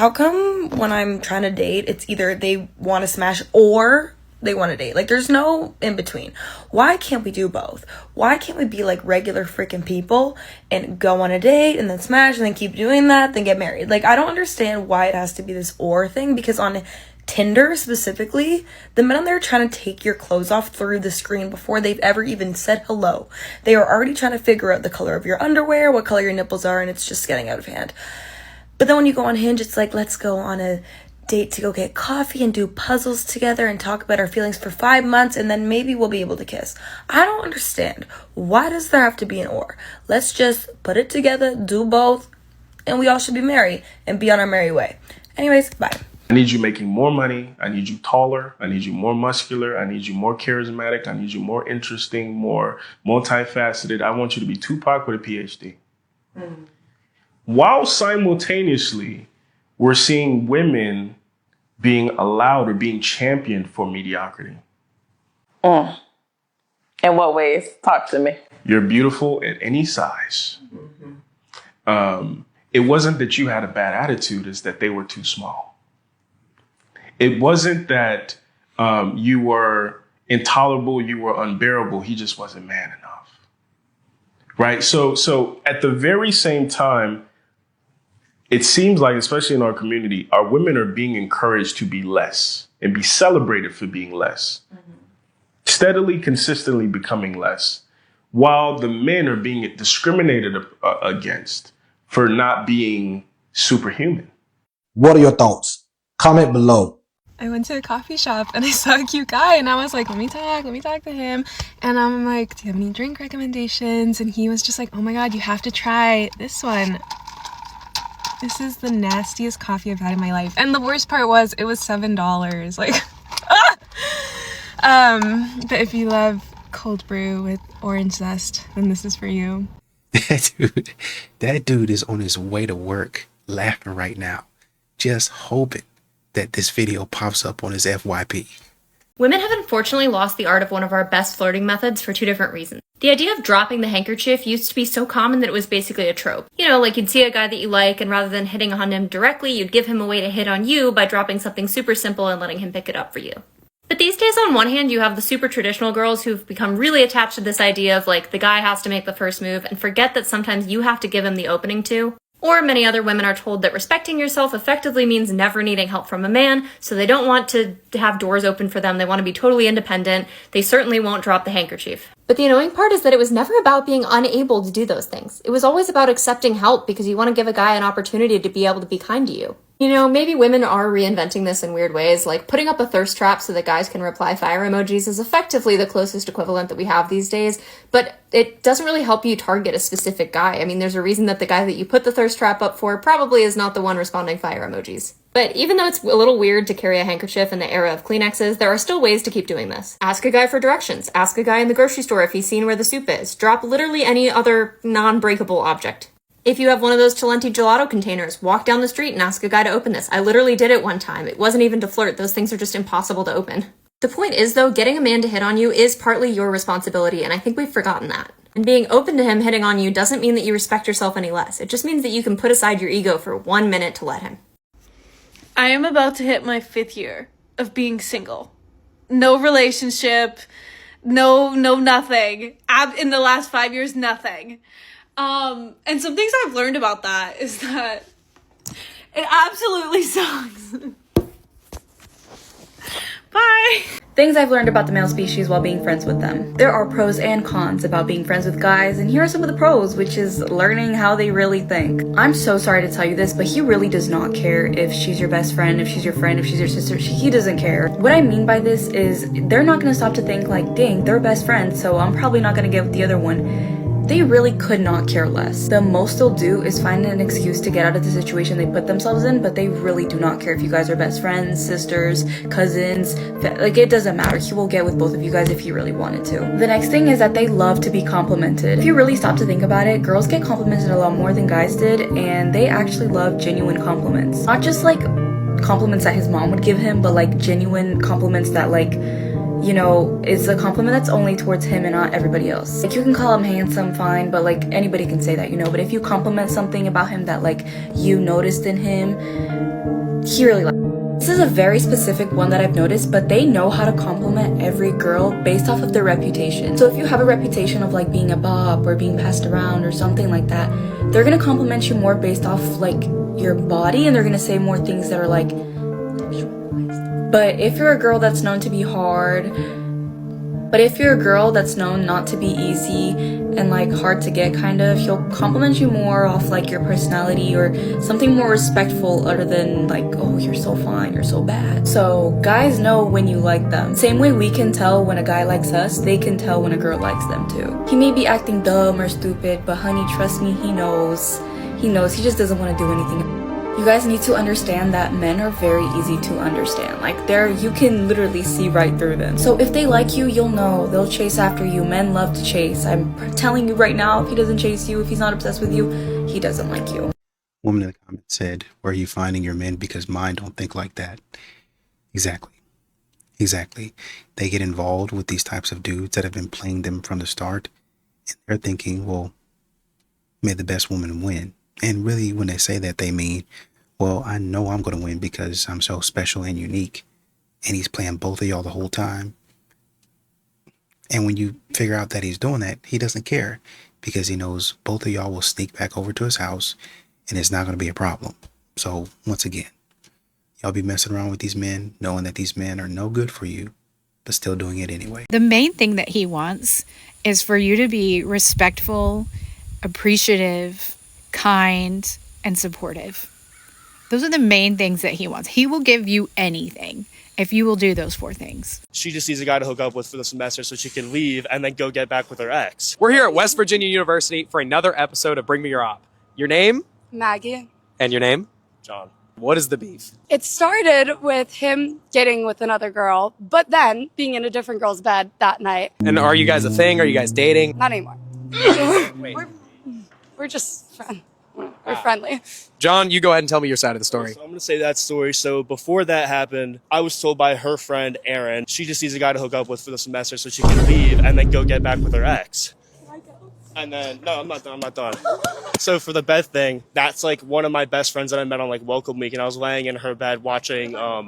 How come when I'm trying to date, it's either they want to smash or they want to date? Like, there's no in between. Why can't we do both? Why can't we be like regular freaking people and go on a date and then smash and then keep doing that, then get married? Like, I don't understand why it has to be this or thing, because on Tinder specifically, the men on there are trying to take your clothes off through the screen before they've ever even said hello. They are already trying to figure out the color of your underwear, what color your nipples are, and it's just getting out of hand. But then when you go on Hinge, it's like, let's go on a date to go get coffee and do puzzles together and talk about our feelings for 5 months, and then maybe we'll be able to kiss. I don't understand. Why does there have to be an or? Let's just put it together, do both, and we all should be married and be on our merry way. Anyways, bye. I need you making more money. I need you taller. I need you more muscular. I need you more charismatic. I need you more interesting, more multifaceted. I want you to be Tupac with a PhD. While simultaneously, we're seeing women being allowed or being championed for mediocrity. In what ways? Talk to me. You're beautiful at any size. It wasn't that you had a bad attitude, it's that they were too small. It wasn't that you were intolerable, you were unbearable. He just wasn't man enough. Right? So at the very same time, it seems like, especially in our community, our women are being encouraged to be less and be celebrated for being less. Steadily, consistently becoming less, while the men are being discriminated against for not being superhuman. What are your thoughts? Comment below. I went to a coffee shop and I saw a cute guy and I was like, let me talk to him. And I'm like, do you have any drink recommendations? And he was just like, oh my God, you have to try this one. This is the nastiest coffee I've had in my life. And the worst part was it was $7. Like, but if you love cold brew with orange zest, then this is for you. That dude is on his way to work laughing right now, just hoping that this video pops up on his FYP. Women have unfortunately lost the art of one of our best flirting methods for two different reasons. The idea of dropping the handkerchief used to be so common that it was basically a trope. You know, like you'd see a guy that you like, and rather than hitting on him directly, you'd give him a way to hit on you by dropping something super simple and letting him pick it up for you. But these days, on one hand, you have the super traditional girls who've become really attached to this idea of like the guy has to make the first move and forget that sometimes you have to give him the opening too. Or many other women are told that respecting yourself effectively means never needing help from a man, so they don't want to have doors open for them. They want to be totally independent. They certainly won't drop the handkerchief. But the annoying part is that it was never about being unable to do those things. It was always about accepting help because you want to give a guy an opportunity to be able to be kind to you. You know, maybe women are reinventing this in weird ways, like putting up a thirst trap so that guys can reply fire emojis is effectively the closest equivalent that we have these days, but it doesn't really help you target a specific guy. I mean, there's a reason that the guy that you put the thirst trap up for probably is not the one responding fire emojis. But even though it's a little weird to carry a handkerchief in the era of Kleenexes, there are still ways to keep doing this. Ask a guy for directions. Ask a guy in the grocery store if he's seen where the soup is. Drop literally any other non-breakable object. If you have one of those Chalenti gelato containers, walk down the street and ask a guy to open this. I literally did it one time. It wasn't even to flirt. Those things are just impossible to open. The point is, though, getting a man to hit on you is partly your responsibility, and I think we've forgotten that. And being open to him hitting on you doesn't mean that you respect yourself any less. It just means that you can put aside your ego for 1 minute to let him. I am about to hit my 5th year of being single. No relationship, no nothing. In the last 5 years, nothing. And some things I've learned about that is that it absolutely sucks. Bye. Things I've learned about the male species while being friends with them. There are pros and cons about being friends with guys, and here are some of the pros, which is learning how they really think. I'm so sorry to tell you this, but he really does not care if she's your best friend, if she's your friend, if she's your sister. He doesn't care. What I mean by this is they're not gonna stop to think like, dang, they're best friends, so I'm probably not gonna get with the other one. They really could not care less. The most they'll do is find an excuse to get out of the situation they put themselves in, but they really do not care if you guys are best friends, sisters, cousins. Like, it doesn't matter. He will get with both of you guys if he really wanted to. The next thing is that they love to be complimented. If you really stop to think about it, girls get complimented a lot more than guys did, and they actually love genuine compliments. Not just like compliments that his mom would give him, but like genuine compliments that like, you know, it's a compliment that's only towards him and not everybody else. Like, you can call him handsome, fine, but like anybody can say that, you know, but if you compliment something about him that like you noticed in him, He really likes. This is a very specific one that I've noticed, but they know how to compliment every girl based off of their reputation. So if you have a reputation of like being a bop or being passed around or something like that, they're gonna compliment you more based off like your body, and they're gonna say more things that are like sexualized. But if you're a girl that's known to be hard, not to be easy and like hard to get kind of, he'll compliment you more off like your personality or something more respectful other than like, oh, you're so fine, you're so bad. So guys know when you like them. Same way we can tell when a guy likes us, they can tell when a girl likes them too. He may be acting dumb or stupid, but honey, trust me, he knows. He just doesn't want to do anything. You guys need to understand that men are very easy to understand. Like you can literally see right through them. So if they like you, you'll know. They'll chase after you. Men love to chase. I'm telling you right now, if he doesn't chase you, if he's not obsessed with you, he doesn't like you. Woman in the comments said, where are you finding your men? Because mine don't think like that. Exactly. They get involved with these types of dudes that have been playing them from the start. And they're thinking, well, may the best woman win. And really, when they say that, they mean, well, I know I'm going to win because I'm so special and unique. And he's playing both of y'all the whole time. And when you figure out that he's doing that, he doesn't care because he knows both of y'all will sneak back over to his house and it's not going to be a problem. So once again, y'all be messing around with these men, knowing that these men are no good for you, but still doing it anyway. The main thing that he wants is for you to be respectful, appreciative, kind, and supportive. Those are the main things that he wants. He will give you anything if you will do those 4 things. She just needs a guy to hook up with for the semester so she can leave and then go get back with her ex. We're here at West Virginia University for another episode of Bring Me Your Op. Your name? Maggie. And your name? John. What is the beef? It started with him getting with another girl, but then being in a different girl's bed that night. And are you guys a thing? Are you guys dating? Not anymore. Wait. We're just friends. We're friendly. John, you go ahead and tell me your side of the story. So I'm going to say that story. So before that happened, I was told by her friend, Erin, she just needs a guy to hook up with for the semester so she can leave and then go get back with her ex. And then, no, I'm not done. So for the bed thing, that's like one of my best friends that I met on like Welcome Week, and I was laying in her bed watching, I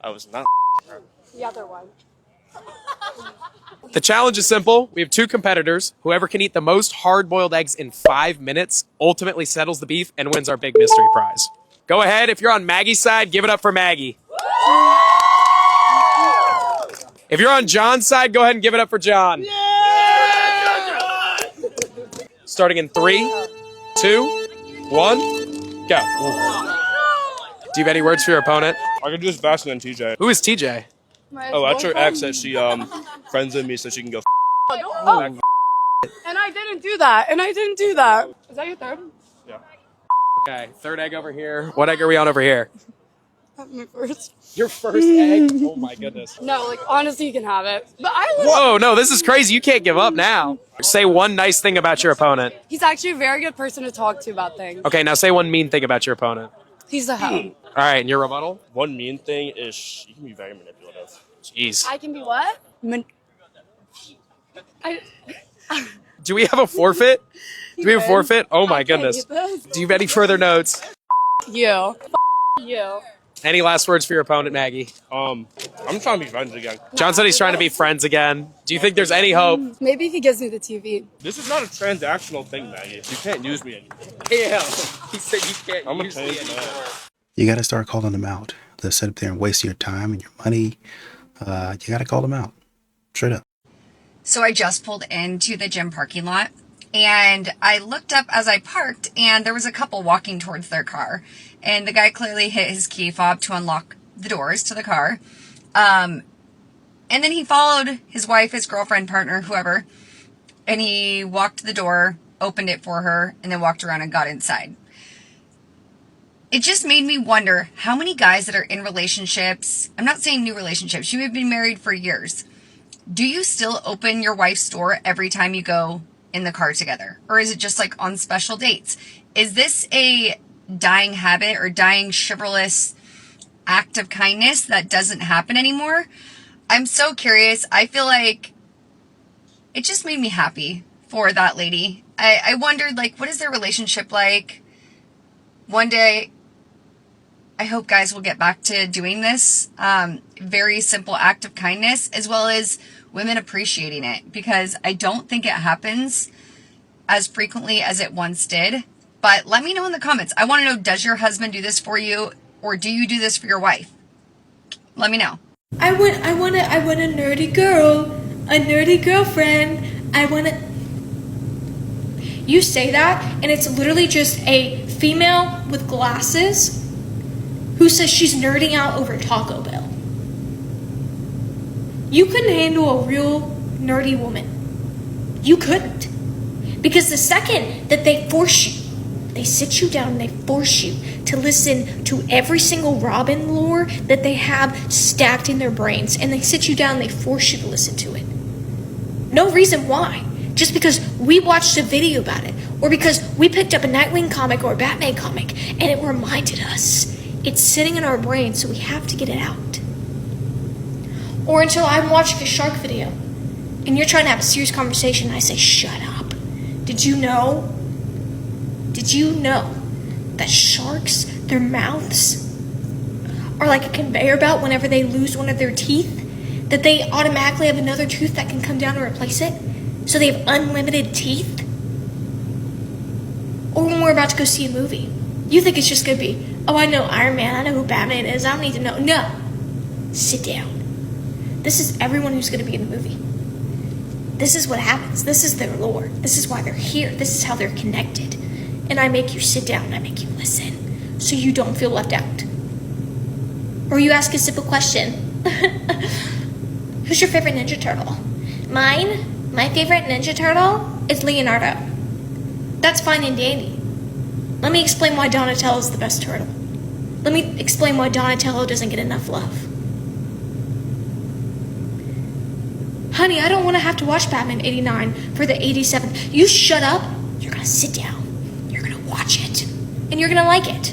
was not her. The other one. The challenge is simple. We have 2 competitors. Whoever can eat the most hard-boiled eggs in 5 minutes ultimately settles the beef and wins our big mystery prize. Go ahead. If you're on Maggie's side, give it up for Maggie. If you're on John's side, go ahead and give it up for John. Starting in 3, 2, 1, go. Do you have any words for your opponent? I can do this faster than TJ. Who is TJ? That's her ex that she friends with me so she can go And I didn't do that. Is that your third? Yeah. Okay, 3rd egg over here. What egg are we on over here? My first. Your first egg? Oh my goodness. No, like honestly, you can have it. But Whoa, no, this is crazy. You can't give up now. Say one nice thing about your opponent. He's actually a very good person to talk to about things. Okay, now say one mean thing about your opponent. He's a hoe. All right, and your rebuttal? One mean thing is she can be very manipulative. Jeez. I can be what? Do we have a forfeit? Do we have a forfeit? Oh my goodness. Do you have any further notes? You. You. Any last words for your opponent, Maggie? I'm trying to be friends again. John said he's trying to be friends again. Do you think there's any hope? Maybe if he gives me the TV. This is not a transactional thing, Maggie. You can't use me anymore. Yeah, he said you can't I'm use me anymore. You got to start calling them out. They'll sit up there and waste your time and your money. You got to call them out. Straight up. So I just pulled into the gym parking lot and I looked up as I parked and there was a couple walking towards their car. And the guy clearly hit his key fob to unlock the doors to the car. And then he followed his wife, his girlfriend, partner, whoever. And he walked to the door, opened it for her, and then walked around and got inside. It just made me wonder how many guys that are in relationships, I'm not saying new relationships, you have been married for years. Do you still open your wife's door every time you go in the car together? Or is it just like on special dates? Is this a dying habit or dying chivalrous act of kindness that doesn't happen anymore? I'm so curious. I feel like it just made me happy for that lady. I wondered, like, what is their relationship like? One day, I hope guys will get back to doing this. Very simple act of kindness, as well as women appreciating it, because I don't think it happens as frequently as it once did. But let me know in the comments. I want to know, does your husband do this for you, or do you do this for your wife? Let me know. I want a nerdy girl, a nerdy girlfriend. You say that, and it's literally just a female with glasses who says she's nerding out over Taco Bell. You couldn't handle a real nerdy woman. You couldn't. Because the second that they force you, they sit you down and they force you to listen to every single Robin lore that they have stacked in their brains, and they sit you down and they force you to listen to it. No reason why. Just because we watched a video about it, or because we picked up a Nightwing comic or a Batman comic and it reminded us. It's sitting in our brains, so we have to get it out. Or until I'm watching a shark video and you're trying to have a serious conversation and I say, shut up. Did you know that sharks, their mouths are like a conveyor belt? Whenever they lose one of their teeth, that they automatically have another tooth that can come down and replace it? So they have unlimited teeth? Or when we're about to go see a movie, you think it's just gonna be, oh, I know Iron Man, I know who Batman is, I don't need to know. No. Sit down. This is everyone who's gonna be in the movie. This is what happens. This is their lore. This is why they're here. This is how they're connected. And I make you sit down and I make you listen so you don't feel left out. Or you ask a simple question. Who's your favorite Ninja Turtle? Mine? My favorite Ninja Turtle is Leonardo. That's fine and dandy. Let me explain why Donatello is the best turtle. Let me explain why Donatello doesn't get enough love. Honey, I don't want to have to watch Batman 89 for the 87th. You shut up. You're going to sit down. You're going to watch it. And you're going to like it.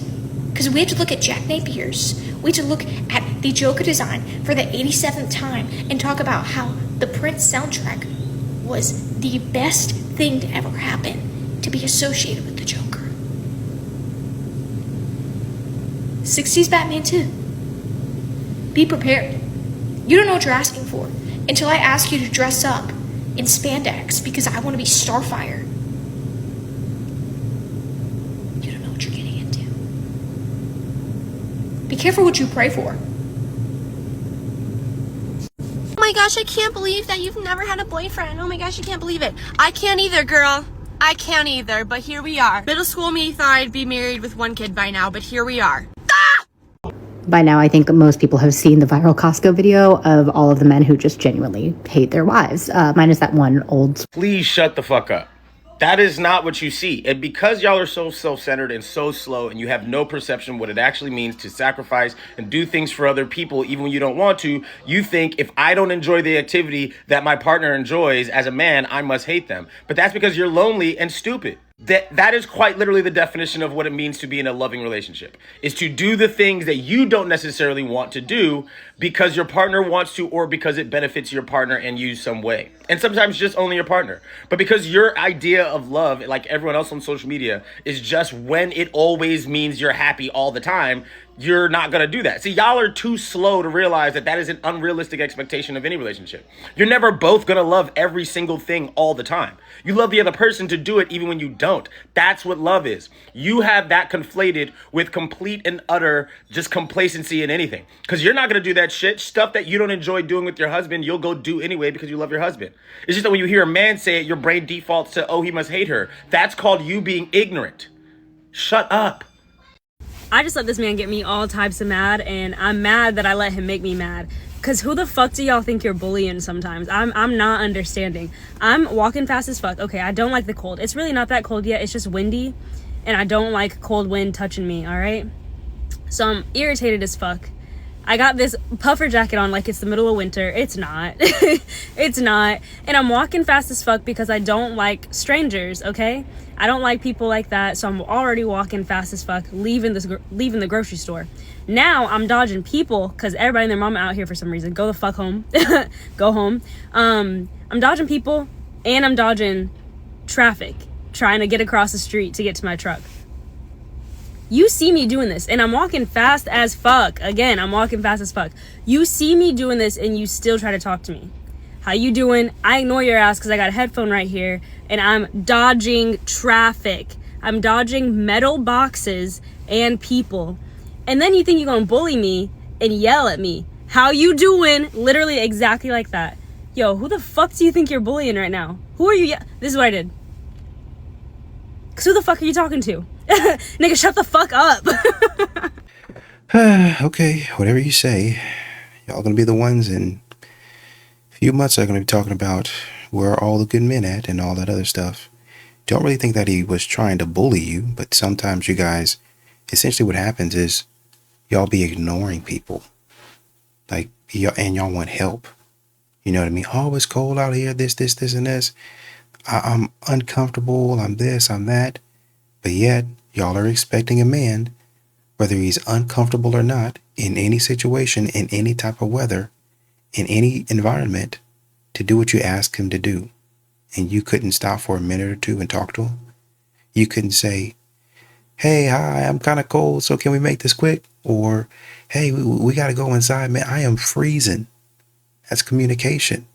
Because we have to look at Jack Napier's. We have to look at the Joker design for the 87th time and talk about how the Prince soundtrack was the best thing to ever happen to be associated with the Joker. 60s Batman 2. Be prepared. You don't know what you're asking for until I ask you to dress up in spandex because I want to be Starfire. You don't know what you're getting into. Be careful what you pray for. Oh my gosh, I can't believe that you've never had a boyfriend. Oh my gosh, I can't believe it. I can't either, girl. I can't either, but here we are. Middle school me thought I'd be married with one kid by now, but here we are. By now, I think most people have seen the viral Costco video of all of the men who just genuinely hate their wives. Minus that one old... Please shut the fuck up. That is not what you see. And because y'all are so self-centered and so slow and you have no perception what it actually means to sacrifice and do things for other people even when you don't want to, you think if I don't enjoy the activity that my partner enjoys as a man, I must hate them. But that's because you're lonely and stupid. That is quite literally the definition of what it means to be in a loving relationship, is to do the things that you don't necessarily want to do because your partner wants to or because it benefits your partner in you some way. And sometimes just only your partner. But because your idea of love, like everyone else on social media, is just when it always means you're happy all the time, you're not going to do that. See, y'all are too slow to realize that that is an unrealistic expectation of any relationship. You're never both going to love every single thing all the time. You love the other person to do it even when you don't. That's what love is. You have that conflated with complete and utter just complacency in anything. Because you're not going to do that shit. Stuff that you don't enjoy doing with your husband, you'll go do anyway because you love your husband. It's just that when you hear a man say it, your brain defaults to, oh, he must hate her. That's called you being ignorant. Shut up. I just let this man get me all types of mad, and I'm mad that I let him make me mad. Cause who the fuck do y'all think you're bullying sometimes? I'm not understanding. I'm walking fast as fuck. Okay, I don't like the cold. It's really not that cold yet. It's just windy, and I don't like cold wind touching me, all right? So I'm irritated as fuck. I got this puffer jacket on like it's the middle of winter. It's not. It's not. And I'm walking fast as fuck because I don't like strangers, okay? I don't like people like that, so I'm already walking fast as fuck, leaving the grocery store. Now I'm dodging people because everybody and their mama out here for some reason. Go the fuck home. Go home. I'm dodging people and I'm dodging traffic, trying to get across the street to get to my truck. You see me doing this, and I'm walking fast as fuck. Again, I'm walking fast as fuck. You see me doing this, and you still try to talk to me. How you doing? I ignore your ass because I got a headphone right here, and I'm dodging traffic. I'm dodging metal boxes and people. And then you think you're gonna bully me and yell at me. How you doing? Literally exactly like that. Yo, who the fuck do you think you're bullying right now? Who are you? This is what I did. Cause who the fuck are you talking to? Nigga, shut the fuck up. Okay, whatever you say. Y'all gonna be the ones in a few months are gonna be talking about where are all the good men at and all that other stuff. Don't really think that he was trying to bully you, but sometimes you guys, essentially what happens is y'all be ignoring people. Like, y'all want help. You know what I mean? Oh, it's cold out here, this, and this. I'm uncomfortable, I'm this, I'm that. But yet, y'all are expecting a man, whether he's uncomfortable or not, in any situation, in any type of weather, in any environment, to do what you ask him to do. And you couldn't stop for a minute or two and talk to him. You couldn't say, hey, hi, I'm kind of cold, so can we make this quick? Or, hey, we got to go inside, man, I am freezing. That's communication.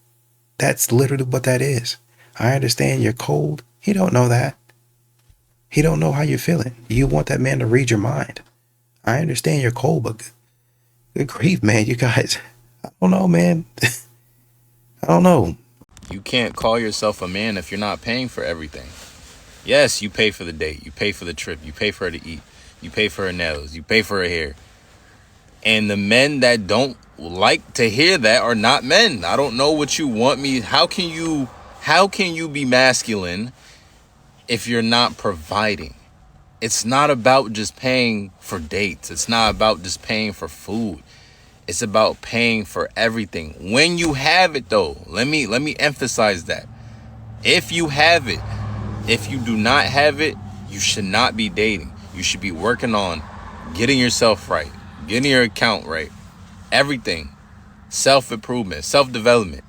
That's literally what that is. I understand you're cold. He don't know that. He don't know how you're feeling. You want that man to read your mind. I understand you're cold, but good grief, man, you guys. I don't know, man. I don't know. You can't call yourself a man if you're not paying for everything. Yes, you pay for the date. You pay for the trip. You pay for her to eat. You pay for her nails. You pay for her hair. And the men that don't like to hear that are not men. I don't know what you want me. How can you be masculine if you're not providing? It's not about just paying for dates. It's not about just paying for food. It's about paying for everything. When you have it though, let me emphasize that. If you have it, if you do not have it, you should not be dating. You should be working on getting yourself right, getting your account right, everything, self-improvement, self-development,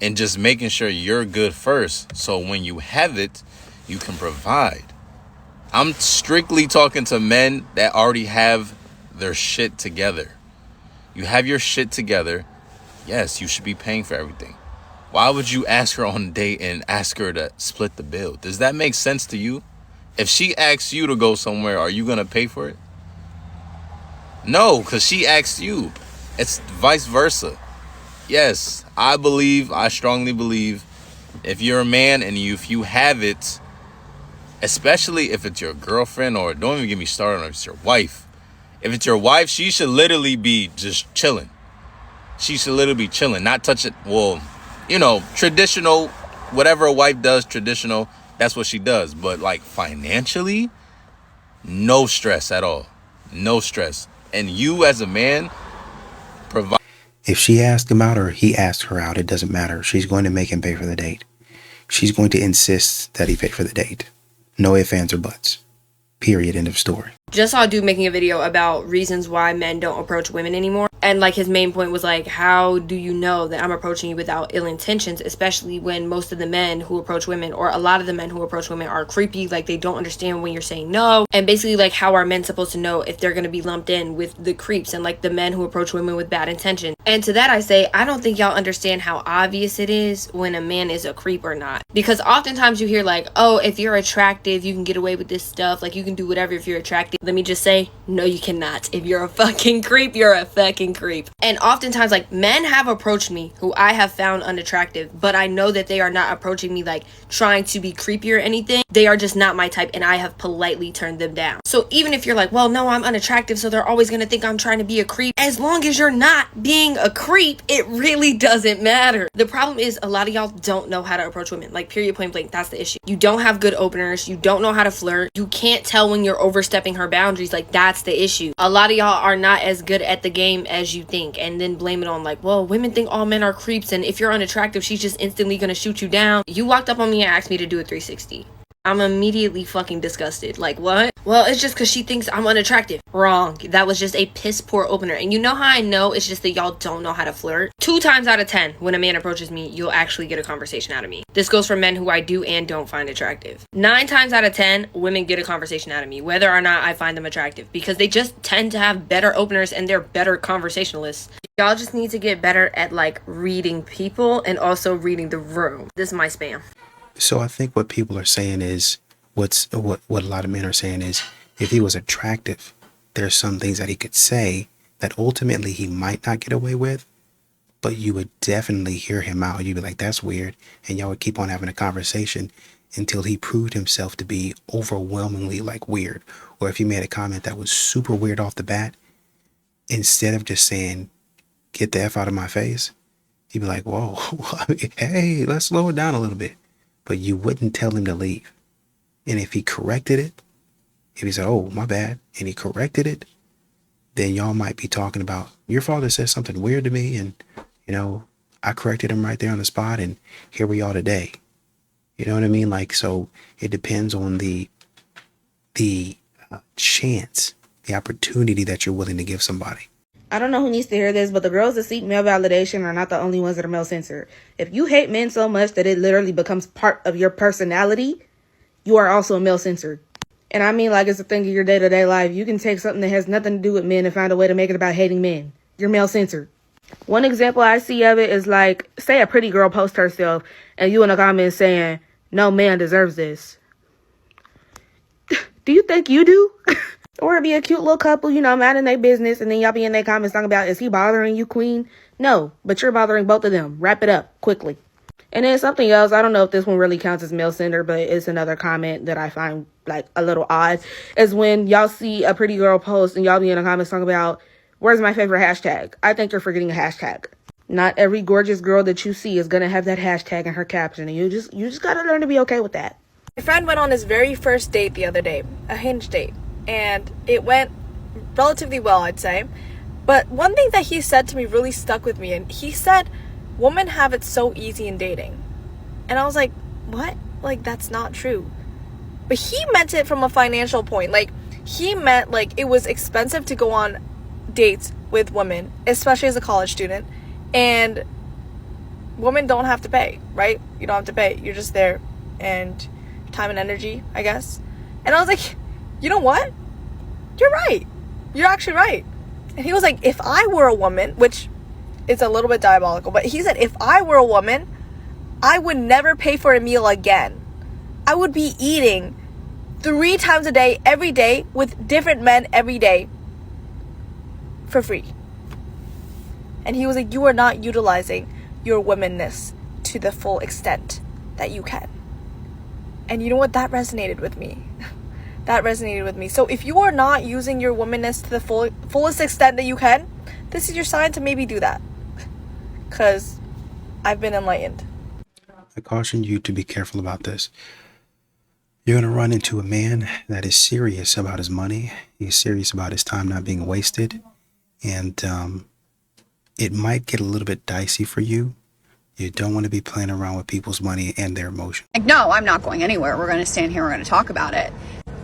and just making sure you're good first. So when you have it, you can provide. I'm strictly talking to men that already have their shit together. You have your shit together. Yes, you should be paying for everything. Why would you ask her on a date and ask her to split the bill? Does that make sense to you? If she asks you to go somewhere, are you going to pay for it? No, because she asked you. It's vice versa. Yes, I strongly believe if you're a man and if you have it, especially if it's your girlfriend, or don't even get me started on if it's your wife. If it's your wife, she should literally be just chilling. She should literally be chilling, not touching. Well, traditional, whatever a wife does, traditional, that's what she does. But like financially, no stress at all. No stress. And you as a man, provide. If she asked him out or he asked her out, it doesn't matter. She's going to make him pay for the date. She's going to insist that he pay for the date. No ifs, ands, or buts. Period. End of story. Just saw a dude making a video about reasons why men don't approach women anymore. And like his main point was like, how do you know that I'm approaching you without ill intentions, especially when most of the men who approach women, or a lot of the men who approach women, are creepy, like they don't understand when you're saying no. And basically like, how are men supposed to know if they're going to be lumped in with the creeps and like the men who approach women with bad intention? And to that I say, I don't think y'all understand how obvious it is when a man is a creep or not. Because oftentimes you hear like, oh, if you're attractive, you can get away with this stuff. Like you can do whatever if you're attractive. Let me just say, no, you cannot. If you're a fucking creep, you're a fucking creep. And oftentimes, like, men have approached me who I have found unattractive, but I know that they are not approaching me like trying to be creepy or anything. They are just not my type, and I have politely turned them down. So even if you're like, well, no, I'm unattractive, so they're always gonna think I'm trying to be a creep, as long as you're not being a creep, it really doesn't matter. The problem is a lot of y'all don't know how to approach women. Like, period, point blank, that's the issue. You don't have good openers. You don't know how to flirt. You can't tell when you're overstepping her boundaries. Like, that's the issue. A lot of y'all are not as good at the game as you think, and then blame it on like, well, women think all men are creeps, and if you're unattractive, she's just instantly gonna shoot you down. You walked up on me and asked me to do a 360. I'm immediately fucking disgusted. Like, what? Well, it's just because she thinks I'm unattractive. Wrong. That was just a piss poor opener. And you know how I know it's just that y'all don't know how to flirt? 2 times out of 10, when a man approaches me, you'll actually get a conversation out of me. This goes for men who I do and don't find attractive. 9 times out of 10, women get a conversation out of me, whether or not I find them attractive, because they just tend to have better openers and they're better conversationalists. Y'all just need to get better at, like, reading people and also reading the room. This is my spam. So I think what people are saying is, what a lot of men are saying is, if he was attractive, there's some things that he could say that ultimately he might not get away with, but you would definitely hear him out. You'd be like, that's weird. And y'all would keep on having a conversation until he proved himself to be overwhelmingly like weird. Or if he made a comment that was super weird off the bat, instead of just saying, get the F out of my face, he'd be like, whoa, hey, let's slow it down a little bit. But you wouldn't tell him to leave. And if he corrected it, if he said, oh, my bad, and he corrected it, then y'all might be talking about, your father said something weird to me, and, you know, I corrected him right there on the spot, and here we are today. You know what I mean? Like, so it depends on the chance, the opportunity that you're willing to give somebody. I don't know who needs to hear this, but the girls that seek male validation are not the only ones that are male censored. If you hate men so much that it literally becomes part of your personality, you are also a male censored. And I mean, like, it's a thing of your day-to-day life. You can take something that has nothing to do with men and find a way to make it about hating men. You're male censored. One example I see of it is, like, say a pretty girl posts herself and you in the comments saying, no man deserves this. Do you think you do? Or it'd be a cute little couple, you know, minding their business, and then y'all be in their comments talking about, is he bothering you, queen? No, but you're bothering both of them. Wrap it up quickly. And then something else, I don't know if this one really counts as male-centered, but it's another comment that I find, like, a little odd, is when y'all see a pretty girl post and y'all be in the comments talking about, where's my favorite hashtag? I think you're forgetting a hashtag. Not every gorgeous girl that you see is going to have that hashtag in her caption, and you just got to learn to be okay with that. My friend went on his very first date the other day, a Hinge date, and it went relatively well, I'd say. But one thing that he said to me really stuck with me, and he said, women have it so easy in dating. And I was like, what? Like, that's not true. But he meant it from a financial point. Like, he meant, like, it was expensive to go on dates with women, especially as a college student, and women don't have to pay, right? You don't have to pay. You're just there, and time and energy, I guess. And I was like, you know what? You're right. You're actually right. And he was like, if I were a woman, which is a little bit diabolical, but he said, if I were a woman, I would never pay for a meal again. I would be eating 3 times a day, every day, with different men every day for free. And he was like, you are not utilizing your womanness to the full extent that you can. And you know what? That resonated with me. That resonated with me. So if you are not using your womanness to the fullest extent that you can, this is your sign to maybe do that. Because I've been enlightened. I caution you to be careful about this. You're going to run into a man that is serious about his money. He's serious about his time not being wasted. And it might get a little bit dicey for you. You don't want to be playing around with people's money and their emotions. Like, no, I'm not going anywhere. We're going to stand here. We're going to talk about it.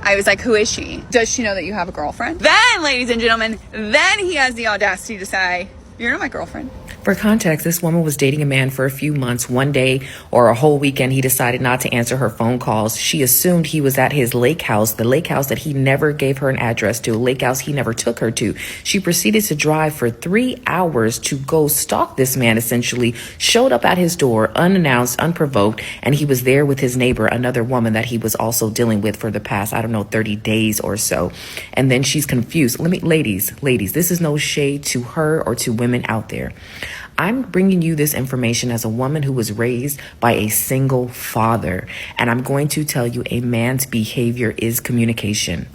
I was like, who is she? Does she know that you have a girlfriend? Then, ladies and gentlemen, then he has the audacity to say, you're not my girlfriend. For context, this woman was dating a man for a few months. One day or a whole weekend, he decided not to answer her phone calls. She assumed he was at his lake house, the lake house that he never gave her an address to, a lake house he never took her to. She proceeded to drive for 3 hours to go stalk this man, essentially, showed up at his door unannounced, unprovoked, and he was there with his neighbor, another woman that he was also dealing with for the past, 30 days or so. And then she's confused. Ladies, this is no shade to her or to women out there. I'm bringing you this information as a woman who was raised by a single father. And I'm going to tell you, a man's behavior is communication.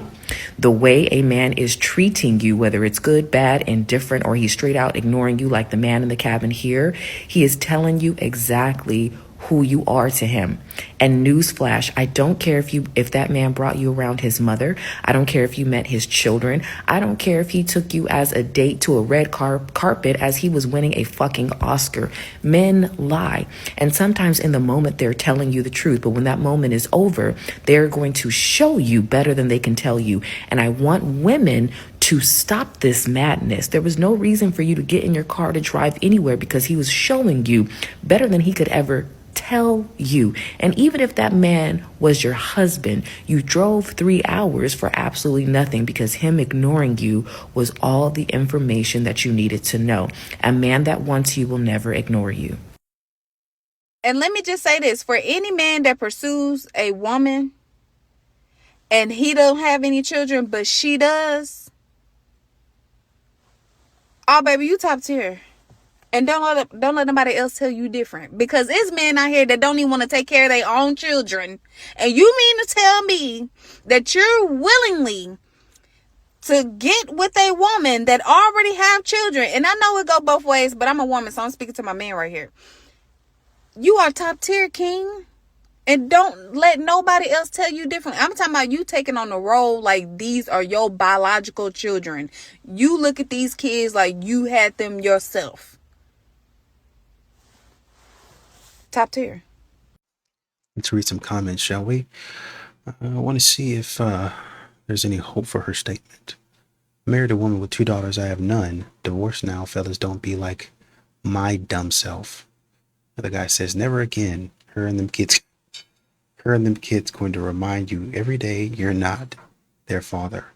The way a man is treating you, whether it's good, bad, indifferent, or he's straight out ignoring you like the man in the cabin here, he is telling you exactly who you are to him. And newsflash, I don't care if that man brought you around his mother. I don't care if you met his children. I don't care if he took you as a date to a red carpet as he was winning a fucking Oscar. Men lie. And sometimes in the moment they're telling you the truth, but when that moment is over, they're going to show you better than they can tell you. And I want women to stop this madness. There was no reason for you to get in your car to drive anywhere because he was showing you better than he could ever tell you. And even if that man was your husband, you drove 3 hours for absolutely nothing because him ignoring you was all the information that you needed to know. A man that wants you will never ignore you. And let me just say this, for any man that pursues a woman and he don't have any children, but she does, oh baby, you top tier. And don't let nobody else tell you different. Because there's men out here that don't even want to take care of their own children. And you mean to tell me that you're willingly to get with a woman that already have children? And I know it go both ways, but I'm a woman, so I'm speaking to my man right here. You are top tier, king. And don't let nobody else tell you different. I'm talking about you taking on the role like these are your biological children. You look at these kids like you had them yourself. Top tier. Let's read some comments, shall we? I want to see if there's any hope for her statement. Married a woman with 2 daughters, I have none. Divorced now, fellas, don't be like my dumb self. Another guy says, never again. Her and them kids going to remind you every day you're not their father.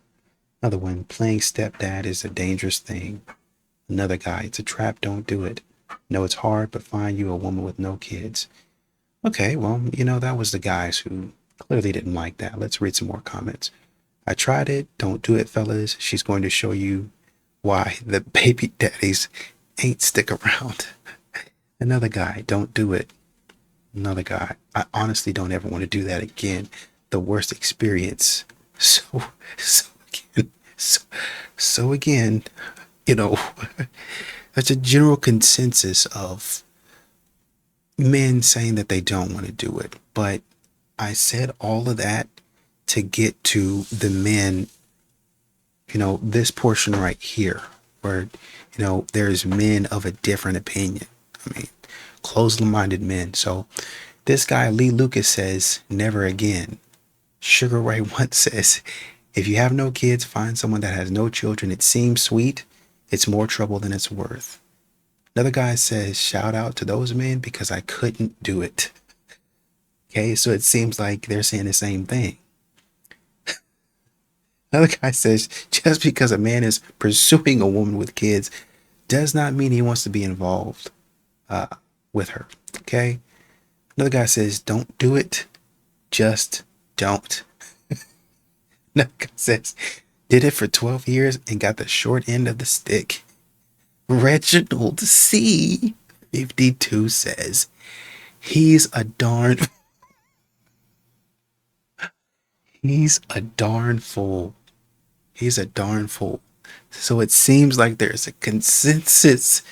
Another one, playing stepdad is a dangerous thing. Another guy, it's a trap, don't do it. No, it's hard, but find you a woman with no kids. Okay, well, that was the guys who clearly didn't like that. Let's read some more comments. I tried it. Don't do it, fellas. She's going to show you why the baby daddies ain't stick around. Another guy, don't do it. Another guy, I honestly don't ever want to do that again. The worst experience. So again, that's a general consensus of men saying that they don't want to do it. But I said all of that to get to the men, this portion right here where, there's men of a different opinion. I mean, closed-minded men. So this guy, Lee Lucas, says, never again. Sugar Ray once says, if you have no kids, find someone that has no children. It seems sweet. It's more trouble than it's worth. Another guy says, shout out to those men because I couldn't do it. Okay, so it seems like they're saying the same thing. Another guy says, just because a man is pursuing a woman with kids does not mean he wants to be involved with her. Okay. Another guy says, don't do it. Just don't. Another guy says, did it for 12 years and got the short end of the stick. Reginald C. 52 says, he's a darn fool. He's a darn fool. So it seems like there's a consensus.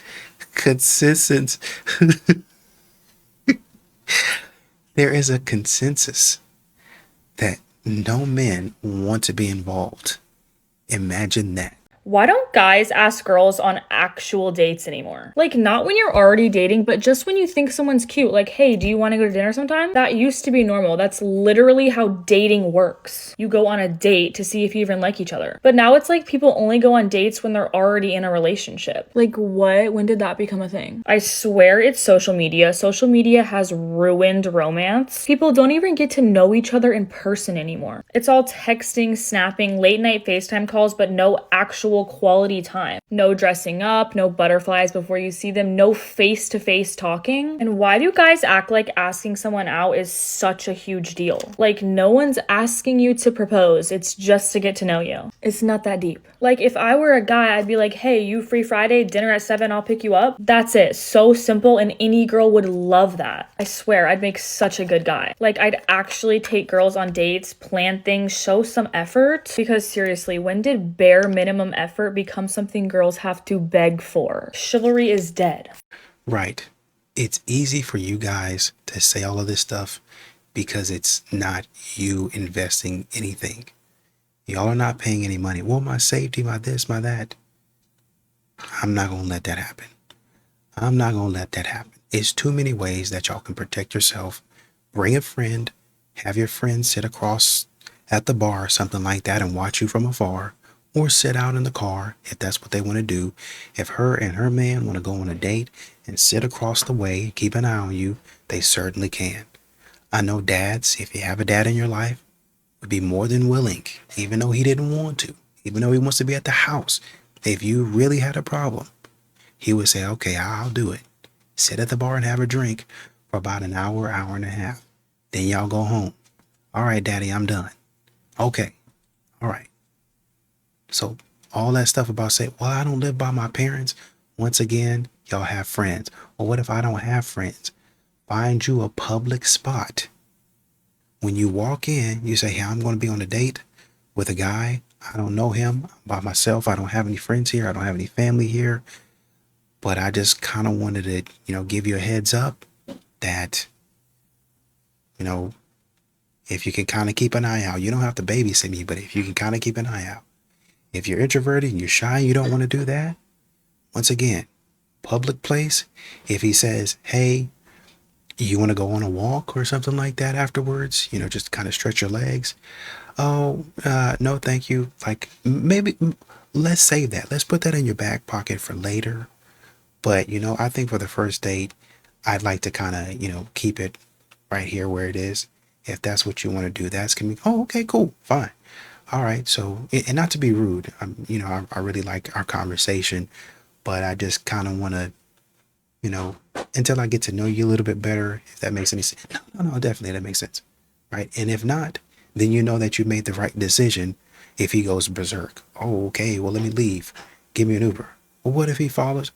There is a consensus that no men want to be involved. Imagine that. Why don't guys ask girls on actual dates anymore? Like, not when you're already dating, but just when you think someone's cute. Like, hey, do you want to go to dinner sometime? That used to be normal. That's literally how dating works. You go on a date to see if you even like each other. But now it's like people only go on dates when they're already in a relationship. Like, what? When did that become a thing? I swear it's social media. Social media has ruined romance. People don't even get to know each other in person anymore. It's all texting, snapping, late night FaceTime calls, but no actual quality time. No dressing up, no butterflies before you see them, no face-to-face talking. And why do guys act like asking someone out is such a huge deal? Like, no one's asking you to propose, it's just to get to know you. It's not that deep. Like, if I were a guy, I'd be like, hey, you free Friday, dinner at 7, I'll pick you up. That's it. So simple, and any girl would love that. I swear, I'd make such a good guy. Like, I'd actually take girls on dates, plan things, show some effort. Because seriously, when did bare minimum effort become something girls have to beg for? Chivalry is dead. Right. it's easy for you guys to say all of this stuff because it's not you investing anything. Y'all are not paying any money. Well, my safety, my this, my that. I'm not going to let that happen. I'm not going to let that happen. It's too many ways that y'all can protect yourself. Bring a friend, have your friend sit across at the bar or something like that and watch you from afar, or sit out in the car if that's what they want to do. If her and her man want to go on a date and sit across the way and keep an eye on you, they certainly can. I know dads, if you have a dad in your life, would be more than willing, even though he didn't want to, even though he wants to be at the house. If you really had a problem, he would say, okay, I'll do it. Sit at the bar and have a drink for about an hour, hour and a half. Then y'all go home. All right, daddy, I'm done. Okay. All right. So all that stuff about say, well, I don't live by my parents. Once again, y'all have friends. Well, what if I don't have friends? Find you a public spot. When you walk in, you say, hey, I'm going to be on a date with a guy. I don't know him. I'm by myself. I don't have any friends here. I don't have any family here. But I just kind of wanted to, give you a heads up that, if you can kind of keep an eye out, you don't have to babysit me, but if you can kind of keep an eye out. If you're introverted and you're shy and you don't want to do that, once again, public place, if he says, hey, you want to go on a walk or something like that afterwards, just kind of stretch your legs. Oh, no, thank you. Like, maybe let's save that. Let's put that in your back pocket for later. But, I think for the first date, I'd like to kind of, keep it right here where it is. If that's what you want to do, that's going to be, oh, okay, cool, fine. All right. So, and not to be rude, I really like our conversation, but I just kind of want to, until I get to know you a little bit better, if that makes any sense. No, definitely that makes sense. Right. And if not, then you know that you made the right decision. If he goes berserk, oh, okay, well, let me leave. Give me an Uber. Well, what if he follows?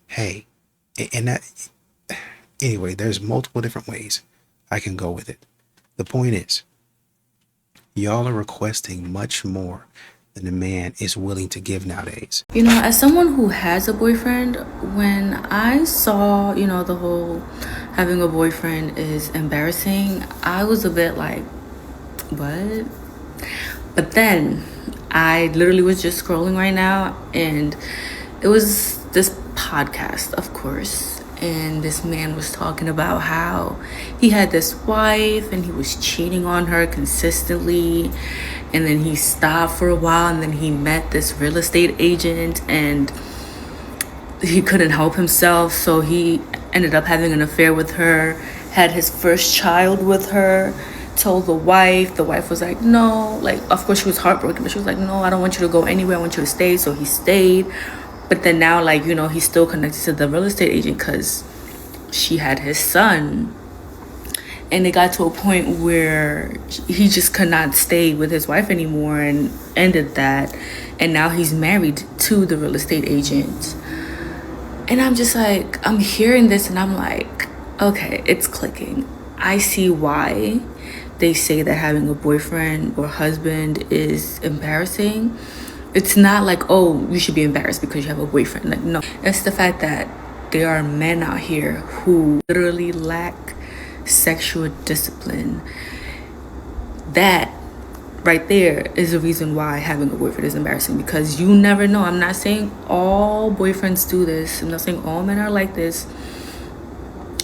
Hey, and that, anyway, there's multiple different ways I can go with it. The point is, y'all are requesting much more than a man is willing to give nowadays. As someone who has a boyfriend, when I saw, the whole having a boyfriend is embarrassing, I was a bit like, what? But then I literally was just scrolling right now, and it was this podcast, of course, and this man was talking about how he had this wife and he was cheating on her consistently, and then he stopped for a while, and then he met this real estate agent and he couldn't help himself, so he ended up having an affair with her, had his first child with her, told the wife was like, no, like, of course she was heartbroken, but she was like, no, I don't want you to go anywhere, I want you to stay. So he stayed. But then now, like, he's still connected to the real estate agent because she had his son. And it got to a point where he just could not stay with his wife anymore and ended that. And now he's married to the real estate agent. And I'm just like, I'm hearing this and I'm like, okay, it's clicking. I see why they say that having a boyfriend or husband is embarrassing. It's not like, oh, you should be embarrassed because you have a boyfriend. Like, no, it's the fact that there are men out here who literally lack sexual discipline. That right there is the reason why having a boyfriend is embarrassing, because you never know. I'm not saying all boyfriends do this. I'm not saying all men are like this.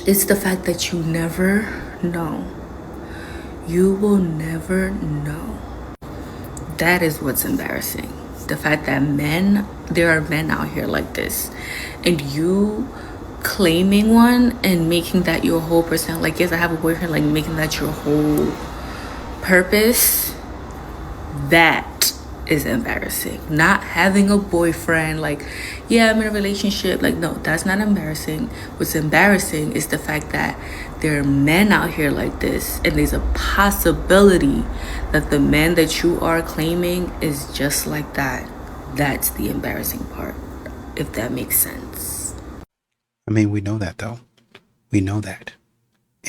It's the fact that you never know. You will never know. That is what's embarrassing. The fact that there are men out here like this, and you claiming one and making that your whole person, like, yes, I have a boyfriend, like, making that your whole purpose, that is embarrassing. Not having a boyfriend, like, yeah, I'm in a relationship, like, no, that's not embarrassing. What's embarrassing is the fact that there are men out here like this, and there's a possibility that the man that you are claiming is just like that. That's the embarrassing part, if that makes sense. I mean, we know that, though. We know that.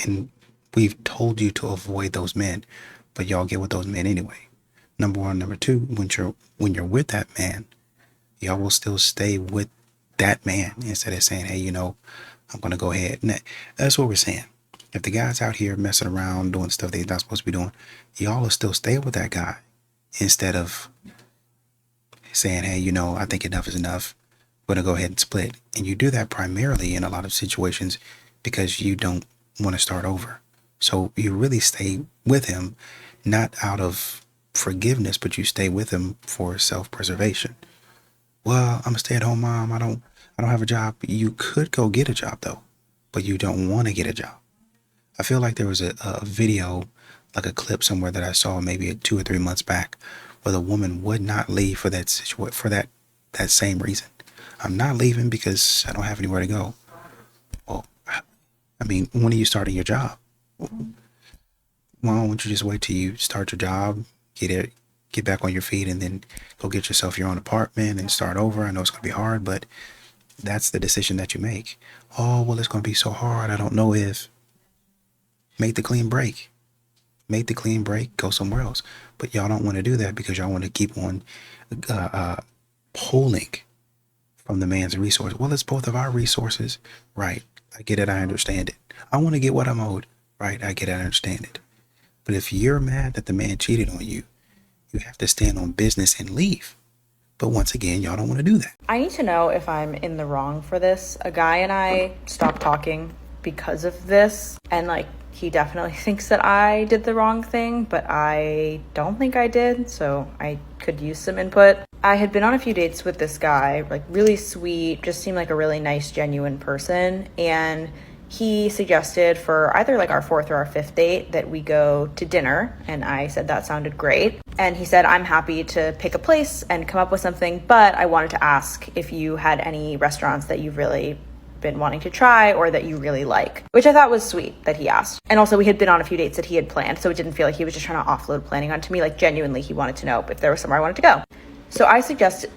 And we've told you to avoid those men, but y'all get with those men anyway. Number one. Number two, when you're with that man, y'all will still stay with that man instead of saying, hey, I'm going to go ahead. And that's what we're saying. If the guy's out here messing around, doing stuff they're not supposed to be doing, y'all will still stay with that guy instead of saying, hey, I think enough is enough. We're going to go ahead and split. And you do that primarily in a lot of situations because you don't want to start over. So you really stay with him, not out of forgiveness, but you stay with him for self-preservation. Well, I'm a stay-at-home mom. I don't have a job. You could go get a job though, but you don't want to get a job. I feel like there was a video, like a clip somewhere that I saw maybe 2 or 3 months back, where the woman would not leave for that that same reason. I'm not leaving because I don't have anywhere to go. Well, I mean, when are you starting your job? Why don't you just wait till you start your job, get back on your feet, and then go get yourself your own apartment and start over? I know it's going to be hard, but that's the decision that you make. Oh, well, it's going to be so hard. I don't know if. Make the clean break. Make the clean break. Go somewhere else. But y'all don't want to do that because y'all want to keep on pulling from the man's resource. Well, it's both of our resources. Right. I get it. I understand it. I want to get what I'm owed. Right. I get it. I understand it. But if you're mad that the man cheated on you, you have to stand on business and leave. But once again, y'all don't want to do that. I need to know if I'm in the wrong for this. A guy and I stopped talking because of this. And he definitely thinks that I did the wrong thing, but I don't think I did, so I could use some input. I had been on a few dates with this guy, really sweet, just seemed like a really nice, genuine person, and he suggested for either our 4th or our 5th date that we go to dinner, and I said that sounded great. And he said, I'm happy to pick a place and come up with something, but I wanted to ask if you had any restaurants that you've really been wanting to try or that you really like, which I thought was sweet that he asked. And also we had been on a few dates that he had planned, so it didn't feel like he was just trying to offload planning onto me. Genuinely he wanted to know if there was somewhere I wanted to go. So I suggested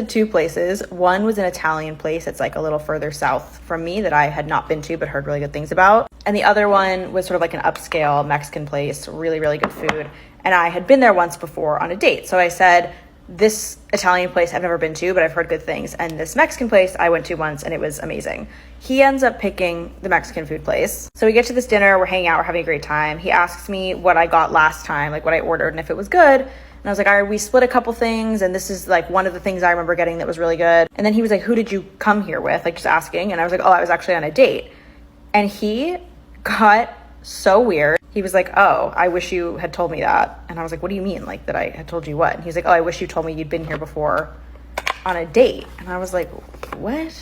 2 places. One was an Italian place that's a little further south from me that I had not been to but heard really good things about. And the other one was sort of an upscale Mexican place, really, really good food. And I had been there once before on a date. So I said, this Italian place I've never been to, but I've heard good things. And this Mexican place I went to once and it was amazing. He ends up picking the Mexican food place. So we get to this dinner, we're hanging out, we're having a great time. He asks me what I got last time, what I ordered and if it was good. And I was like, all right, we split a couple things. And this is one of the things I remember getting that was really good. And then he was like, who did you come here with? Just asking. And I was like, oh, I was actually on a date. And he got so weird. He was like, oh, I wish you had told me that. And I was like, what do you mean? That I had told you what? And he's like, oh, I wish you told me you'd been here before on a date. And I was like, what?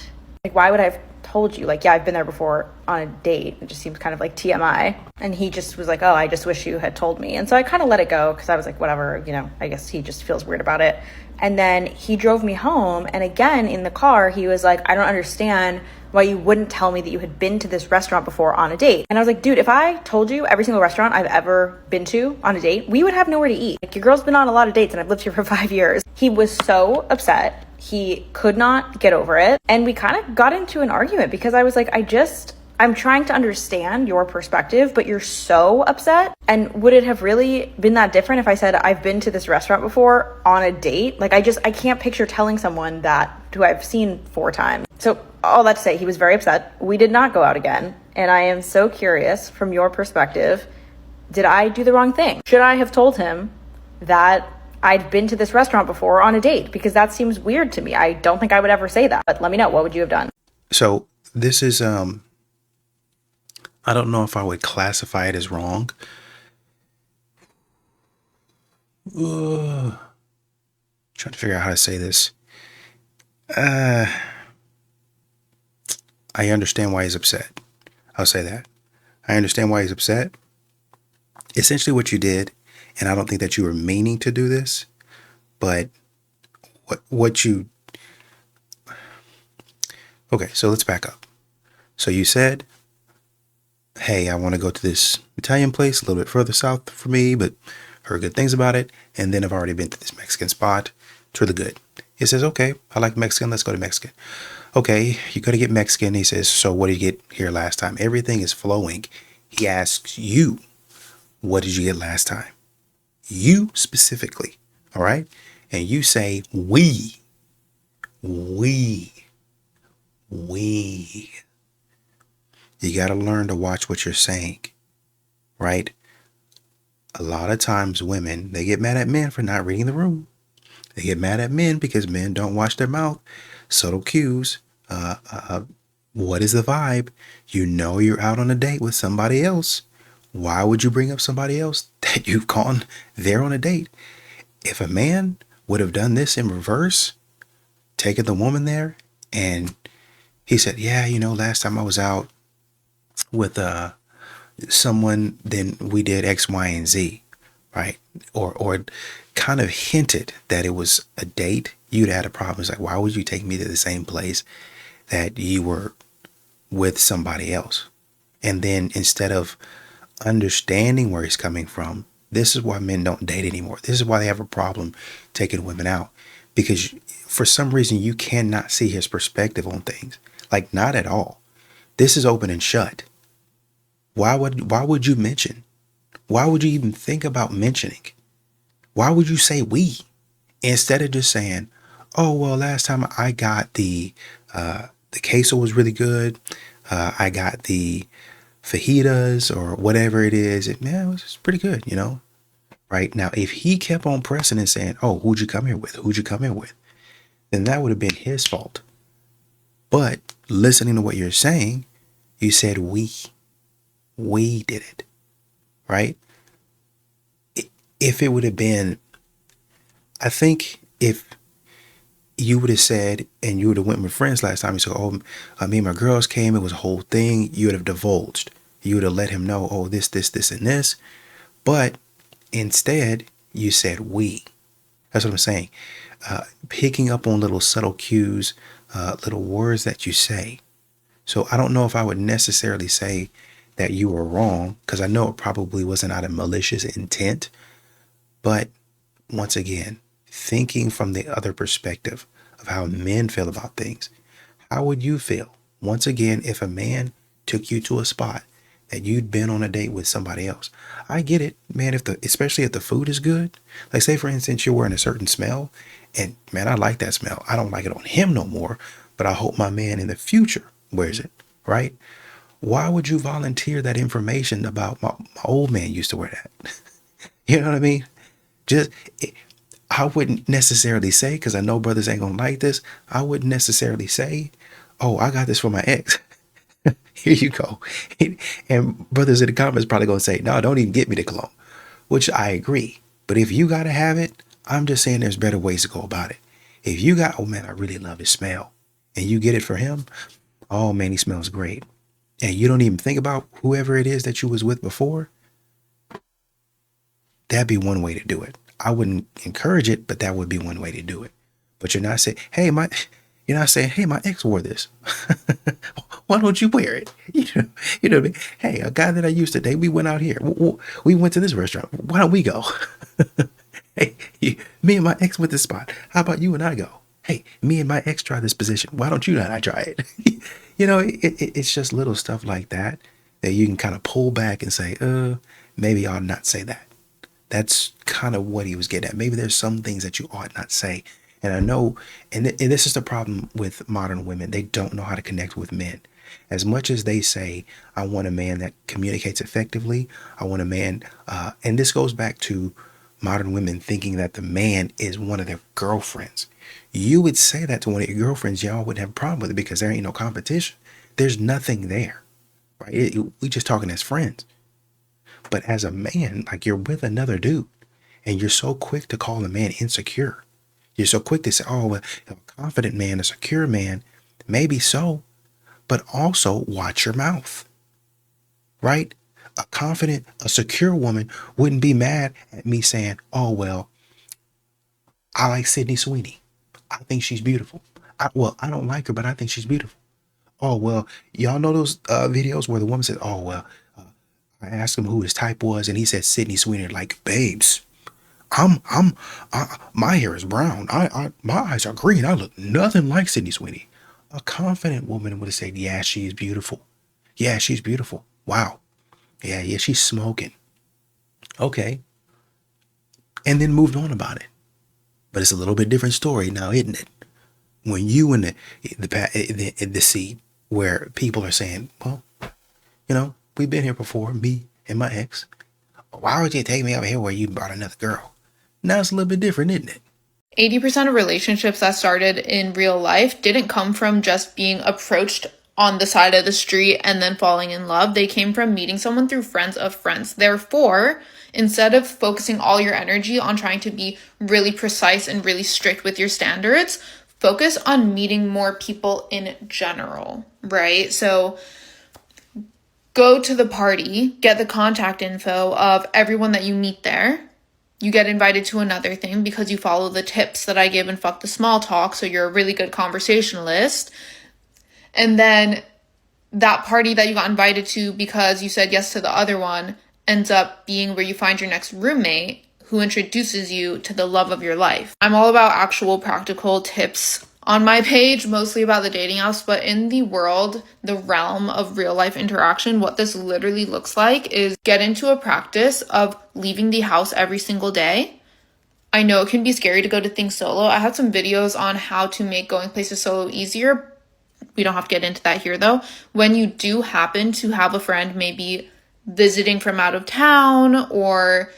Why would I have told you? Yeah, I've been there before on a date. It just seems kind of TMI. And he just was like, oh, I just wish you had told me. And so I kind of let it go because I was like, whatever, I guess he just feels weird about it. And then he drove me home. And again, in the car, he was like, I don't understand why you wouldn't tell me that you had been to this restaurant before on a date. And I was like, dude, if I told you every single restaurant I've ever been to on a date, we would have nowhere to eat. Your girl's been on a lot of dates and I've lived here for 5 years. He was so upset. He could not get over it. And we kind of got into an argument because I was like, I'm trying to understand your perspective, but you're so upset. And would it have really been that different if I said I've been to this restaurant before on a date? I can't picture telling someone that who I've seen 4 times. So all that to say, he was very upset. We did not go out again. And I am so curious from your perspective, did I do the wrong thing? Should I have told him that I'd been to this restaurant before on a date? Because that seems weird to me. I don't think I would ever say that, but let me know. What would you have done? So this is, I don't know if I would classify it as wrong. Trying to figure out how to say this. I understand why he's upset. I'll say that. I understand why he's upset. Essentially what you did, and I don't think that you were meaning to do this, but what you... Okay, so let's back up. So you said, hey, I want to go to this Italian place a little bit further south for me, but heard good things about it. And then I've already been to this Mexican spot. It's really good. He says, okay, I like Mexican. Let's go to Mexican. Okay, you're going to get Mexican. He says, so what did you get here last time? Everything is flowing. He asks you, what did you get last time? You specifically. All right. And you say, we. We. You got to learn to watch what you're saying, right? A lot of times women, they get mad at men for not reading the room. They get mad at men because men don't watch their mouth. Subtle cues. What is the vibe? You know you're out on a date with somebody else. Why would you bring up somebody else that you've gone there on a date? If a man would have done this in reverse, taken the woman there, and he said, yeah, last time I was out with someone, then we did X, Y, and Z, right? Or kind of hinted that it was a date, you'd had a problem. It's like, why would you take me to the same place that you were with somebody else? And then instead of understanding where he's coming from, this is why men don't date anymore. This is why they have a problem taking women out, because for some reason you cannot see his perspective on things. Like, not at all. This is open and shut. Why would you mention? Why would you even think about mentioning? Why would you say we instead of just saying, oh, well, last time I got the queso was really good. I got the fajitas or whatever it is. It was pretty good, right? Now, if he kept on pressing and saying, oh, who'd you come here with? Who'd you come here with? Then that would have been his fault. But listening to what you're saying, you said we did it, right? If it would have been, I think if you would have said, and you would have went with friends last time, you said, oh, me and my girls came, it was a whole thing, you would have divulged. You would have let him know, oh, this, and this. But instead, you said we. That's what I'm saying. Picking up on little subtle cues, little words that you say. So I don't know if I would necessarily say that you were wrong, because I know it probably wasn't out of malicious intent. But once again, thinking from the other perspective of how men feel about things, how would you feel? Once again, if a man took you to a spot that you'd been on a date with somebody else, I get it, man. Especially if the food is good, like say for instance, you're wearing a certain smell, and man, I like that smell. I don't like it on him no more, but I hope my man in the future wears it, right? Why would you volunteer that information about my old man used to wear that? You know what I mean? I wouldn't necessarily say, because I know brothers ain't gonna like this, I wouldn't necessarily say, oh, I got this for my ex. Here you go. And brothers in the comments probably gonna say, no, don't even get me the cologne, which I agree. But if you gotta have it, I'm just saying there's better ways to go about it. If you got, oh man, I really love his smell, and you get it for him, oh man, he smells great, and you don't even think about whoever it is that you was with before, that'd be one way to do it. I wouldn't encourage it, but that would be one way to do it. But you're not saying, you're not saying, hey, my ex wore this. Why don't you wear it? You know what I mean? Hey, a guy that I used to date, we went out here. We went to this restaurant. Why don't we go? Hey, me and my ex went to this spot. How about you and I go? Hey, me and my ex try this position. Why don't you and I try it? It's just little stuff like that you can kind of pull back and say, maybe I'll not say that. That's kind of what he was getting at. Maybe there's some things that you ought not say. And I know, and this is the problem with modern women. They don't know how to connect with men. As much as they say, I want a man that communicates effectively. I want a man, and this goes back to modern women thinking that the man is one of their girlfriends. You would say that to one of your girlfriends, y'all wouldn't have a problem with it because there ain't no competition. There's nothing there, right? We just talking as friends. But as a man, like you're with another dude and you're so quick to call a man insecure. You're so quick to say, oh, well, a confident man, a secure man, maybe so, but also watch your mouth, right? A secure woman wouldn't be mad at me saying, oh, well, I like Sydney Sweeney. I think she's beautiful. I don't like her, but I think she's beautiful. Oh, well, y'all know those videos where the woman said, oh, well, I asked him who his type was, and he said Sydney Sweeney. Like, babes, my hair is brown. My eyes are green. I look nothing like Sydney Sweeney. A confident woman would have said, yeah, she's beautiful. Yeah, she's beautiful. Wow. Yeah, she's smoking. Okay. And then moved on about it. But it's a little bit different story now, isn't it? when you in the seat where people are saying, well, we've been here before, me and my ex. Why would you take me over here where you brought another girl? Now it's a little bit different, isn't it? 80% of relationships that started in real life didn't come from just being approached on the side of the street and then falling in love. They came from meeting someone through friends of friends. Therefore, instead of focusing all your energy on trying to be really precise and really strict with your standards, focus on meeting more people in general, right? So go to the party, get the contact info of everyone that you meet there. You get invited to another thing because you follow the tips that I give and fuck the small talk, so you're a really good conversationalist. And then that party that you got invited to because you said yes to the other one ends up being where you find your next roommate who introduces you to the love of your life. I'm all about actual practical tips on my page, mostly about the dating apps, but in the world, the realm of real life interaction, what this literally looks like is get into a practice of leaving the house every single day. I know it can be scary to go to things solo. I have some videos on how to make going places solo easier. We don't have to get into that here though. When you do happen to have a friend maybe visiting from out of town, or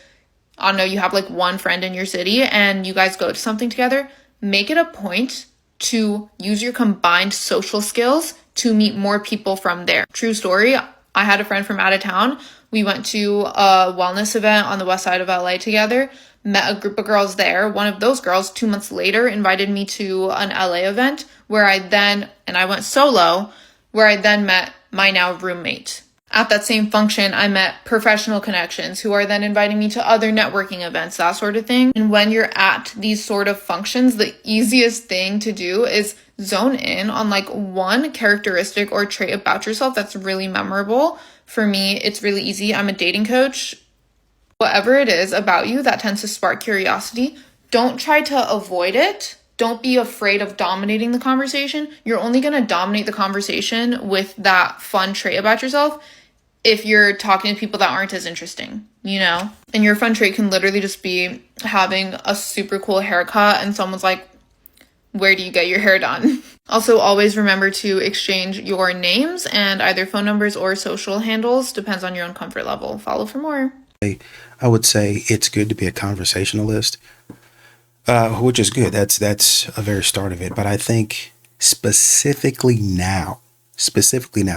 I don't know, you have like one friend in your city and you guys go to something together, make it a point to use your combined social skills to meet more people from there. True story, I had a friend from out of town. We went to a wellness event on the west side of LA together, met a group of girls there. One of those girls 2 months later invited me to an LA event where I went solo, where I then met my now roommate. At that same function, I met professional connections who are then inviting me to other networking events, that sort of thing. And when you're at these sort of functions, the easiest thing to do is zone in on like one characteristic or trait about yourself that's really memorable. For me, it's really easy. I'm a dating coach. Whatever it is about you that tends to spark curiosity, don't try to avoid it. Don't be afraid of dominating the conversation. You're only going to dominate the conversation with that fun trait about yourself if you're talking to people that aren't as interesting, And your fun trait can literally just be having a super cool haircut and someone's like, where do you get your hair done? Also, always remember to exchange your names and either phone numbers or social handles. Depends on your own comfort level. Follow for more. I would say it's good to be a conversationalist, which is good. That's a very start of it. But I think specifically now,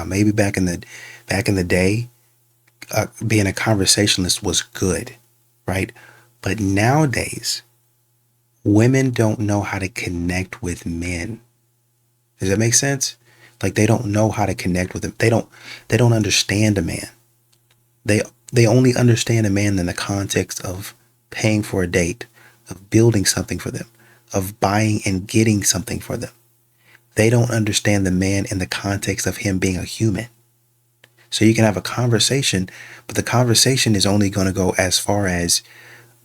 maybe back in the day, being a conversationalist was good, right? But nowadays, women don't know how to connect with men. Does that make sense? Like they don't know how to connect with them. They don't understand a man. They only understand a man in the context of paying for a date, of building something for them, of buying and getting something for them. They don't understand the man in the context of him being a human. So you can have a conversation, but the conversation is only going to go as far as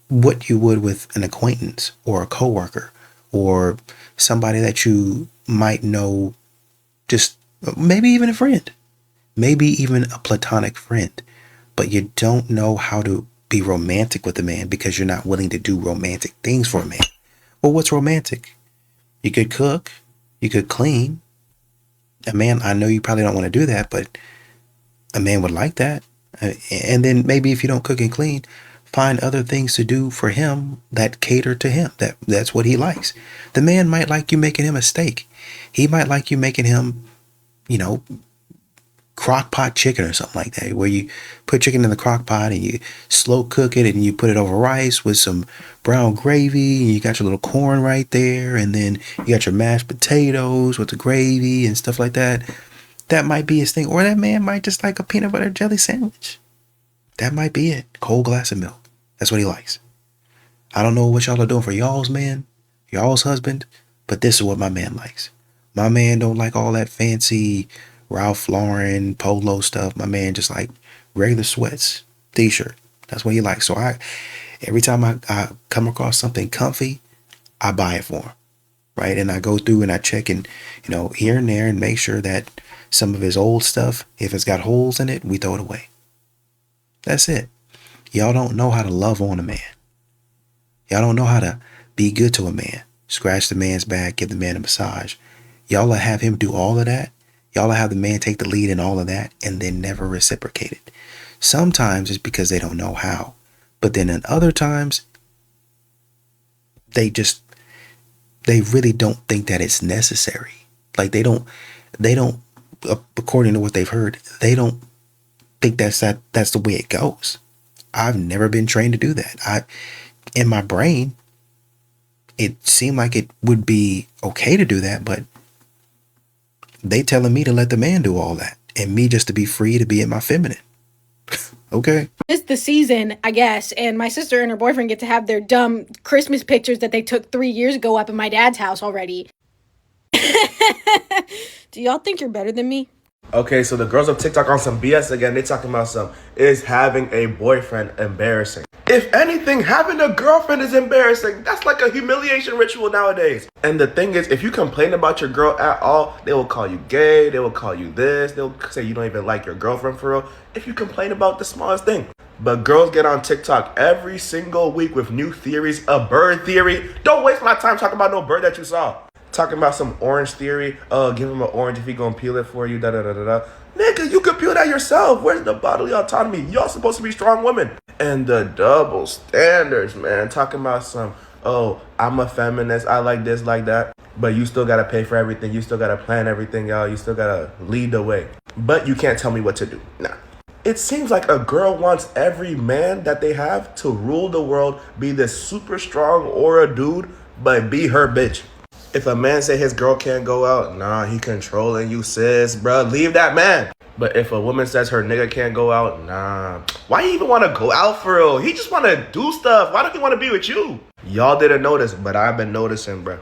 what you would with an acquaintance or a coworker or somebody that you might know, just maybe even a friend, maybe even a platonic friend, but you don't know how to be romantic with a man because you're not willing to do romantic things for a man. Well, what's romantic? You could cook, you could clean. A man, I know you probably don't want to do that, but a man would like that. And then maybe if you don't cook and clean, find other things to do for him that cater to him. That's what he likes. The man might like you making him a steak. He might like you making him, crock pot chicken or something like that, where you put chicken in the crock pot and you slow cook it and you put it over rice with some brown gravy and you got your little corn right there and then you got your mashed potatoes with the gravy and stuff like that. That might be his thing. Or that man might just like a peanut butter jelly sandwich. That might be it. Cold glass of milk. That's what he likes. I don't know what y'all are doing for y'all's man, y'all's husband, but this is what my man likes. My man don't like all that fancy Ralph Lauren polo stuff. My man just like regular sweats, t-shirt. That's what he likes. So every time I come across something comfy, I buy it for him, right? And I go through and I check and, here and there and make sure that some of his old stuff, if it's got holes in it, we throw it away. That's it. Y'all don't know how to love on a man. Y'all don't know how to be good to a man. scratch the man's back, give the man a massage. Y'all will have him do all of that. Y'all will have the man take the lead in all of that and then never reciprocate it. Sometimes it's because they don't know how. But then in other times, they really don't think that it's necessary. Like they don't, according to what they've heard, they don't think that's the way it goes. I've never been trained to do that. In my brain, it seemed like it would be okay to do that, but they telling me to let the man do all that and me just to be free to be in my feminine. Okay. It's the season, I guess, and my sister and her boyfriend get to have their dumb Christmas pictures that they took 3 years ago up in my dad's house already. Do y'all think you're better than me? Okay, so the girls of TikTok on some BS again. They talking about is having a boyfriend embarrassing? If anything, having a girlfriend is embarrassing. That's like a humiliation ritual nowadays. And the thing is, if you complain about your girl at all, they will call you gay. They will call you this. They'll say you don't even like your girlfriend for real if you complain about the smallest thing. But girls get on TikTok every single week with new theories. A bird theory. Don't waste my time talking about no bird that you saw. Talking about some orange theory. Give him an orange if he gonna peel it for you. Da da da da da. Nigga, you could peel that yourself. Where's the bodily autonomy? Y'all supposed to be strong women. And the double standards, man. Talking about I'm a feminist. I like this, like that. But you still gotta pay for everything. You still gotta plan everything, y'all. You still gotta lead the way. But you can't tell me what to do. Nah. It seems like a girl wants every man that they have to rule the world, be this super strong or a dude, but be her bitch. If a man say his girl can't go out, nah, he controlling you, sis, bruh. Leave that man. But if a woman says her nigga can't go out, nah. Why you even want to go out for real? He just want to do stuff. Why don't he want to be with you? Y'all didn't notice, but I've been noticing, bruh.